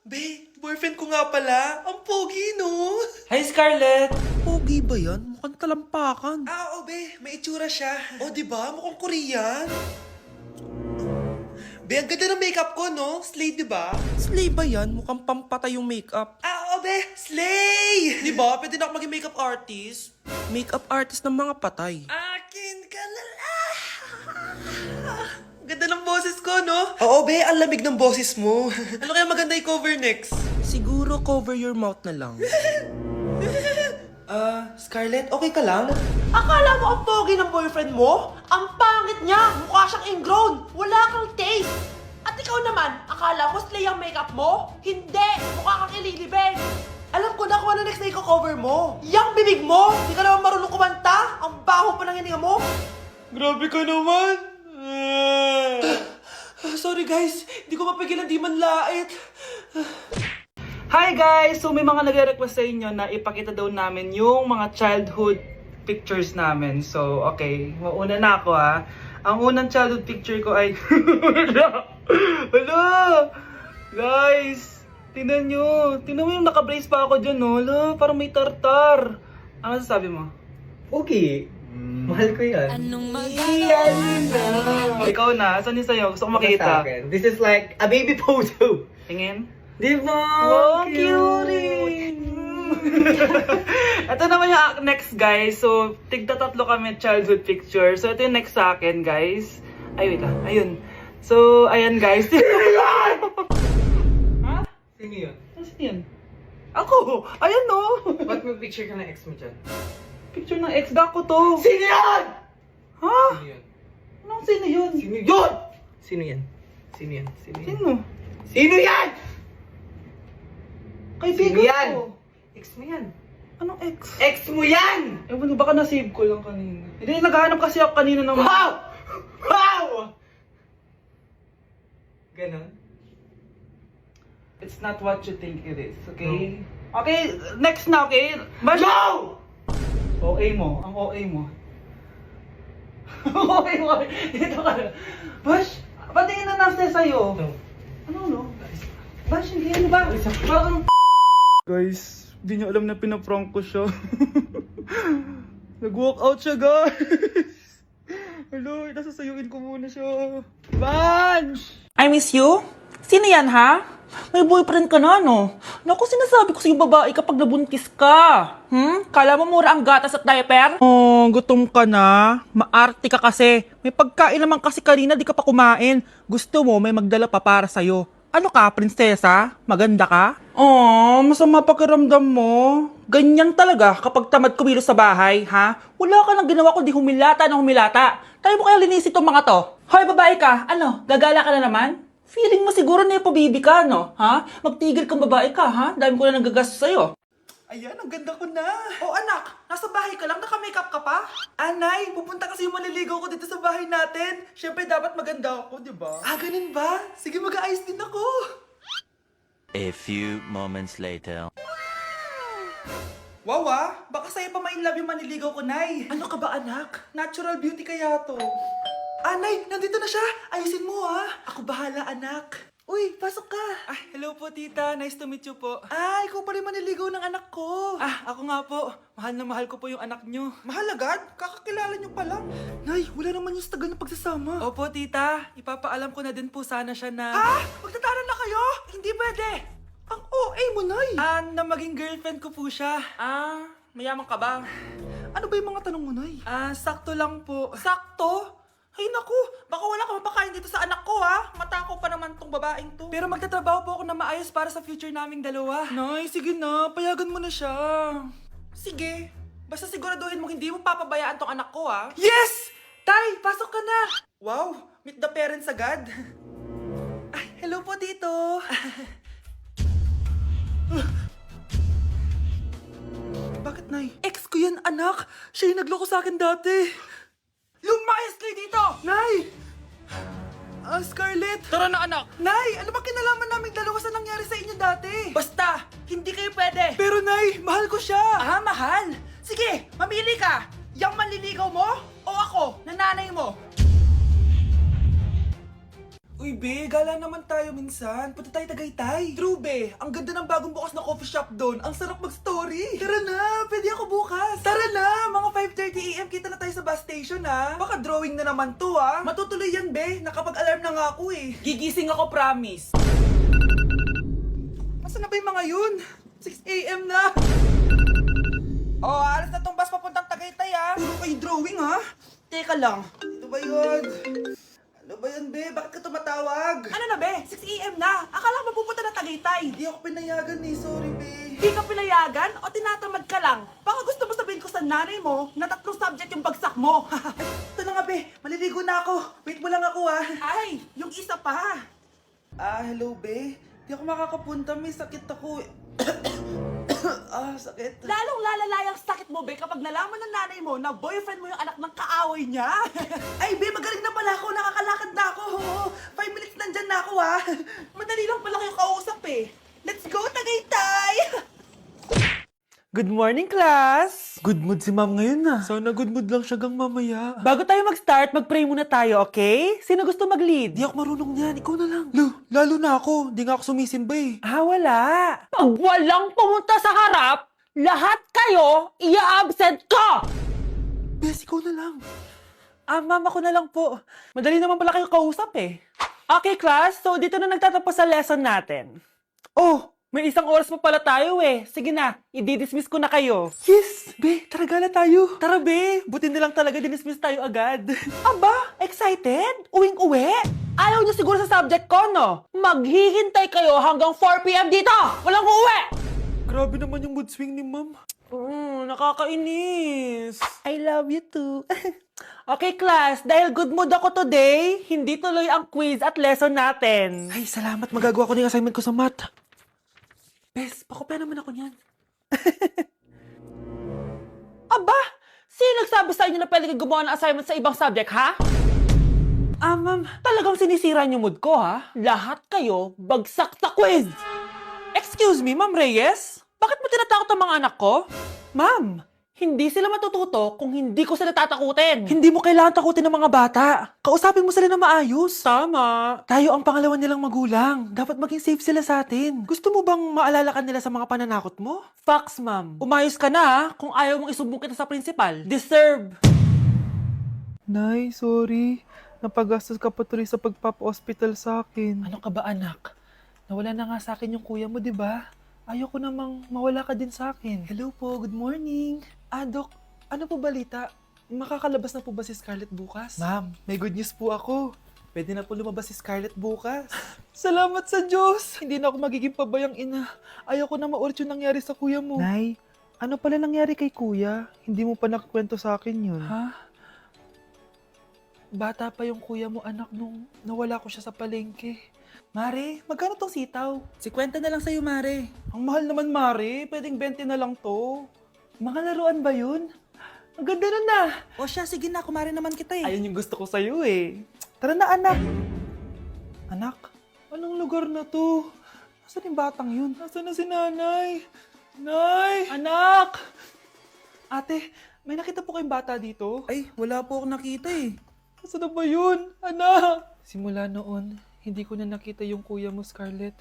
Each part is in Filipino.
Be, boyfriend ko nga pala. Ang pogi, no? Hi, Scarlett! Pogi ba yan? Mukhang talampakan. Oo, be. May itsura siya. O, di ba? Mukhang Korean. Be, ang ganda ng makeup ko, no? Slay, di ba? Slay ba yan? Mukhang pampatay yung makeup. Oo, be. Slay! Di ba? Pwede na ako maging makeup artist. Makeup artist ng mga patay. Akin ka na lang. Ganda ng boses ko, no? Oo, be. Ang lamig ng boses mo. Ano kaya maganda i-cover next? Siguro cover your mouth na lang. Scarlett, okay ka lang? Akala mo ang pogi ng boyfriend mo? Ang pangit niya! Mukha siyang ingrown! Wala kang taste! At ikaw naman, akala mo slay ang makeup mo? Hindi! Mukha kang ililibing! Alam ko na kung ano next na i-cover mo! Yang bibig mo! Di ka naman marunong kumanta! Ang baho pa ng hininga mo! Grabe ka naman. Sorry guys, di ko mapigilan di man lait. Hi guys! So may mga nagre-request sa inyo na ipakita daw namin yung mga childhood pictures namin. So okay, mauna na ako ha. Ang unang childhood picture ko ay... Hala! Guys! Tingnan nyo! Tingnan mo yung naka-brace pa ako dyan, no? Hala, parang may tartar. Ano sasabi mo? Okay. Mahal ko yan. Ikaw na, saan yung sa'yo? Gusto ko makita. This is like a baby photo. Tingin? Di ba? Wow, cute! Ito naman yung next, guys. So, tigda tatlo kami childhood picture. So, ito yung next sa akin, guys. Ay, wait lang. Ayun. So, ayan, guys. Ha? Sino yun? Sino yun? Ako! Ayan, no! Ba't may picture ka ng ex mo dyan? Picture ng ex-da ko to. Sino yun? Ha? Sino yun? Anong sino yun? Sino yun? Sino yan? Sino yan? Sino yan? Sino? Sino yan? Kaibigan Sino yan? ko. Ex mo yan. Anong ex? Ex mo yan! Ewan ko, baka na-save ko lang kanina. Hindi, naghahanap kasi ako kanina ng... Wow! Wow! Ganon? It's not what you think it is, okay? Okay, next na, okay? Bash! No! OA mo, ang OA mo. OA mo, dito ka na. Bash, patingin na nasa sa'yo. No. Ano? Bash, hindi yan ba? Parang... Guys, hindi niyo alam na pinaprank ko siya. Nag-walk out siya, guys. Hello, nasasayuin ko muna siya. Bansh! I miss you? Sino yan, ha? May boyfriend ka na, no? Naku, sinasabi ko sa'yo babae kapag nabuntis ka. Kala mo mura ang gatas at diaper? Oh, gutom ka na? Maarte ka kasi. May pagkain naman kasi kanina, di ka pa kumain. Gusto mo, may magdala pa para sa'yo. Ano ka, prinsesa? Maganda ka? Oh, masama pakiramdam mo. Ganyan talaga kapag tamad kumilos sa bahay, ha? Wala ka nang ginawa kundi humilata ng humilata. Tayo mo kaya linisin itong mga to. Hoy, babae ka, ano, gagala ka na naman? Feeling mo siguro na baby ka, no? Ha? Magtigil kang babae ka, ha? Dami ko na nagagastos sa'yo. Ayan, ang ganda ko na. Oh anak, nasa bahay ka lang, naka-makeup ka pa? Anay, pupunta kasi yung maliligaw ko dito sa bahay natin. Siyempre, dapat maganda ako, di ba? Ganun ba? Sige, mag-aayos din ako. A few moments later. Wow, baka sa'yo pa ma-inlove yung maniligaw ko, Nay. Ano ka ba anak? Natural beauty kaya to. Nay, nandito na siya. Ayusin mo, ha. Ako bahala, anak. Uy, pasok ka. Hello po, tita. Nice to meet you po. Ikaw pa rin maniligaw ng anak ko. Ako nga po. Mahal na mahal ko po yung anak nyo. Mahal agad? Kakakilala niyo pa lang. Nay, wala naman yung tagal na pagsasama. Opo, tita. Ipapaalam ko na din po sana siya na... Magtataran na kayo? Hindi pwede. Ang OA mo, Nay. na maging girlfriend ko po siya. Mayaman ka ba? Ano ba yung mga tanong mo, Nay? Sakto lang po. Sakto? Ay naku, baka wala ka mapakain dito sa anak ko, ha? Matakaw pa naman tong babaeng to. Pero magtatrabaho po ako na maayos para sa future naming dalawa. Nay, sige na. Payagan mo na siya. Sige, basta siguraduhin mo hindi mo papabayaan tong anak ko, ha? Yes! Tay, pasok ka na. Wow, meet the parents agad. Hello po, Tito. Bakit, Nay? Ex ko yan, anak. Siya yung nagloko sa akin dati. Lumayas kayo dito! Nay! Scarlett! Tara na, anak! Nay, ano ba kinalaman namin dalawa sa nangyari sa inyo dati? Basta, hindi kayo pwede! Pero Nay, mahal ko siya! Mahal? Sige, mamili ka! Yang manliligaw mo o ako, nananay mo? Uy, be, gala naman tayo tayo minsan. Punta tayo Tagaytay. True, be. Ang ganda ng bagong bukas na coffee shop doon. Ang sarap mag-story. Tara na, pwede ako bukas. Tara na, mga 5:30 AM kita na tayo sa bus station, ha. Baka drawing na naman to, ha. Matutuloy yan, be. Nakapag-alarm na nga ako, eh. Gigising ako, promise. Masa na ba yung mga yun? 6 AM na. Oh, alas na tong bus papuntang Tagaytay, ha. Puro kayo drawing, ha. Teka lang. Ito ba yun? Ano ba yan, be? Bakit ka tumatawag? Ano na be? 6 AM na. Akala mo pupunta na Tagaytay. Hindi ako pinayagan, eh. Sorry, be. Hindi ka pinayagan o tinatamad ka lang? Baka gusto mo sabihin ko sa nanay mo na 3 subject yung bagsak mo. Ito na nga, be. Maliligo na ako. Wait mo lang ako, ha. Ay, yung isa pa. Hello, be. Di ako makakapunta. May sakit ako, eh. Sakit. Lalong lalala yung sakit mo, be, kapag nalaman ng nanay mo na boyfriend mo yung anak ng kaaway niya. Ay, be, magaling na pala ako. Nakakalakad na ako. 5 minutes nandyan na ako, ha. Madali lang pala kayo kausap eh. Let's go, Tagaytay! Good morning, class! Good mood si ma'am ngayon, na. Sana good mood lang siya gang mamaya. Bago tayo mag-start, mag-pray muna tayo, okay? Sino gusto mag-lead? Di ako marunong niyan. Ikaw na lang. Lalo na ako. Di nga ako sumisimba, eh. Wala. Pag walang pumunta sa harap, lahat kayo ia-absent ko! Bes, ikaw na lang. Ma'am, ako na lang po. Madali naman pala kayo kausap eh. Okay, class. So, dito na nagtatapos sa lesson natin. Oh, may 1 oras pa pala tayo eh. Sige na, i-dismiss ko na kayo. Yes! Be, tara gala tayo. Tara, be. Buti na lang talaga dinismiss tayo agad. Aba, excited? Uwing-uwi? Ayaw niyo siguro sa subject ko, no? Maghihintay kayo hanggang 4 PM dito! Walang uuwi! Grabe naman yung mood swing ni ma'am. Nakakainis. I love you too. Okay, class. Dahil good mood ako today, hindi tuloy ang quiz at lesson natin. Ay, salamat. Magagawa ko na yung assignment ko sa math. Bes, pakopya naman ako niyan. Aba! Sino nagsabi sa inyo na pwede kayo gumawa ng assignment sa ibang subject, ha? Ma'am. Talagang sinisira niyo mood ko, ha? Lahat kayo bagsak sa quiz! Excuse me, Ma'am Reyes? Bakit mo tinatakot ang mga anak ko? Ma'am, hindi sila matututo kung hindi ko sila tatakutin. Hindi mo kailangan takutin ng mga bata. Kausapin mo sila na maayos. Tama. Tayo ang pangalawa nilang magulang. Dapat maging safe sila sa atin. Gusto mo bang maalala ka nila sa mga pananakot mo? Facts, ma'am. Umayos ka na, ha? Kung ayaw mong isumbong kita sa principal. Deserve. Nay, sorry. Napagastos ka pa tuloy sa pagpapa-hospital sa akin. Ano ka ba, anak? Nawala na nga sa akin yung kuya mo, di ba? Ayoko namang mawala ka din sa akin. Hello po, good morning. Dok, ano po balita? Makakalabas na po ba si Scarlett bukas? Ma'am, may good news po ako. Pwede na po lumabas si Scarlett bukas. Salamat sa Diyos! Hindi na ako magiging pabayang ina. Ayoko na maulit yung nangyari sa kuya mo. Nay, ano pala nangyari kay kuya? Hindi mo pa nakakwento sa akin yun. Ha? Bata pa yung kuya mo, anak, nung nawala ko siya sa palengke. Mare, magkano tong sitaw? 50 na lang sa'yo, Mare. Ang mahal naman, Mare. Pwedeng 20 na lang to. Mga laruan ba yun? Ang ganda nun na. O siya, sige na. Kumari naman kita eh. Ayun yung gusto ko sa'yo eh. Tara na, anak. Anak, anong lugar na to? Nasaan yung batang yun? Nasaan na si nanay? Nay! Anak! Ate, may nakita po kayong bata dito? Ay, wala po akong nakita eh. Nasaan na ba yun? Anak! Simula noon, hindi ko na nakita yung kuya mo, Scarlett.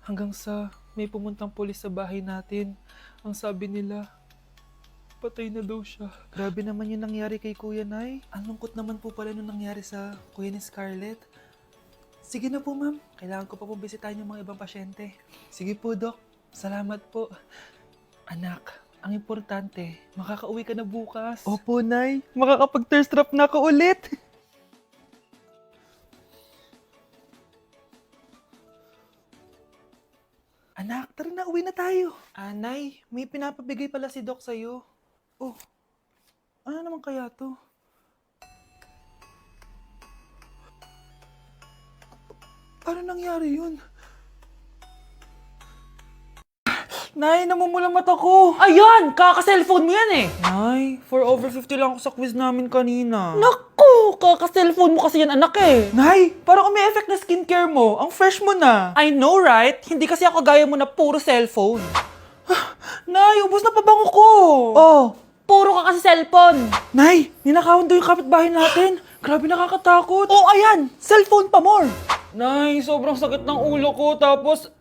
Hanggang sa may pumuntang pulis sa bahay natin. Ang sabi nila, patay na daw siya. Grabe naman yung nangyari kay Kuya Nay. Ang lungkot naman po pala nung nangyari sa kuya ni Scarlett. Sige na po, ma'am. Kailangan ko pa po bisitahin yung mga ibang pasyente. Sige po, Dok. Salamat po. Anak, ang importante, makakauwi ka na bukas. Opo, Nay. Makakapag-thirst trap na ako ulit. Anak, tara na, uwi na tayo. Nay, may pinapabigay pala si Doc sa'yo. Oh, ano naman kaya to? Paano nangyari yun? Nay, namumulang mata ko. Ayan! Kaka-cellphone mo yan eh! Nay, for over 50 lang ako sa quiz namin kanina. Naku! Kaka-cellphone mo kasi yan, anak eh! Nay, parang may effect na skincare mo. Ang fresh mo na. I know, right? Hindi kasi ako gaya mo na puro cellphone. Nay, ubos na pabango ko. Oh, puro ka kasi cellphone. Nay, ninakawan daw yung kapitbahay natin. Grabe nakakatakot. Oh, ayan! Cellphone pa more! Nay, sobrang sakit ng ulo ko tapos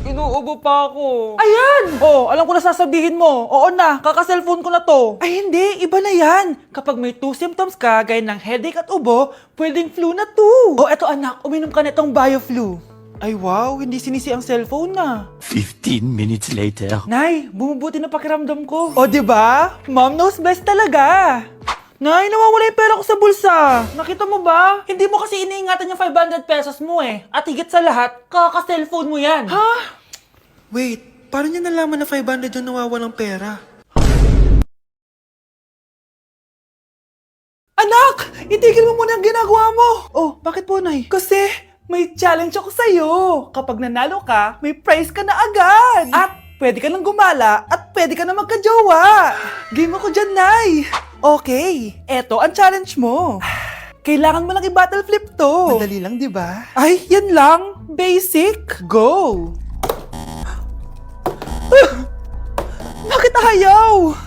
inuubo pa ako. Ayan! Oh, alam ko na sasabihin mo. Oo na, kaka-cellphone ko na to. Ay hindi, iba na yan. Kapag may 2 symptoms ka, gaya ng headache at ubo, pwedeng flu na to. Oh, eto anak, uminom ka na itong BioFlu. Ay wow, hindi sinisi ang cellphone na. 15 minutes later. Nay, bumubuti na pakiramdam ko. O, di ba? Mom knows best talaga. Nay, nawawala yung pera ko sa bulsa. Nakita mo ba? Hindi mo kasi iniingatan yung 500 pesos mo eh. At higit sa lahat, kaka-cellphone mo yan. Ha? Wait, paano niya nalaman na 500 yung nawawalang pera? Anak! Itigil mo muna ang ginagawa mo! Oh, bakit po, Nay? Kasi may challenge ako sa'yo. Kapag nanalo ka, may prize ka na agad. At pwede ka nang gumala at pwede ka na magka-jowa. Game ako dyan, Nay. Okay, eto ang challenge mo. Kailangan mo lang i-battle flip to. Madali lang, di ba? Ay, yan lang. Basic. Go! Bakit ayaw?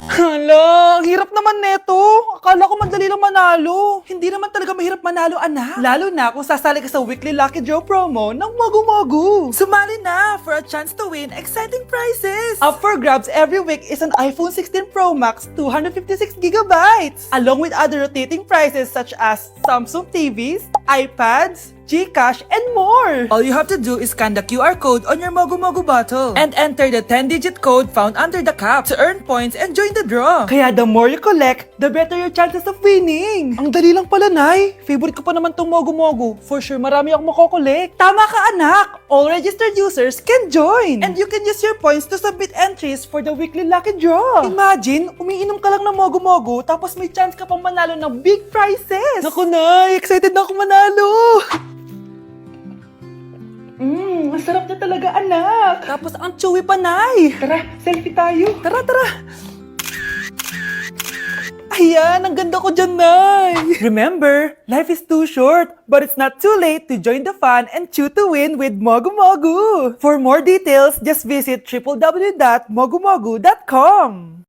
Hala, ang hirap naman neto. Akala ko madali lang manalo. Hindi naman talaga mahirap manalo, anak. Lalo na kung sasali ka sa weekly Lucky Draw promo ng Mogu-Mogu. Sumali na for a chance to win exciting prizes. Up for grabs every week is an iPhone 16 Pro Max 256GB, along with other rotating prizes such as Samsung TVs, iPads, GCash, and more! All you have to do is scan the QR code on your Mogu Mogu bottle and enter the 10-digit code found under the cap to earn points and join the draw. Kaya the more you collect, the better your chances of winning. Ang dali lang pala, Nay. Favorite ko pa naman tong Mogu Mogu. For sure, marami akong makokolek. Tama ka, anak! All registered users can join! And you can use your points to submit entries for the weekly lucky draw. Imagine, umiinom ka lang ng Mogu Mogu tapos may chance ka pang manalo ng big prizes! Naku, Nay! Excited na ako manalo! Masarap na talaga, anak. Tapos ang chewy pa, Nay. Tara, selfie tayo. Tara, tara. Ayan, ang ganda ko dyan, Nay. Remember, life is too short, but it's not too late to join the fun and chew to win with Mogu Mogu. For more details, just visit www.mogumogu.com.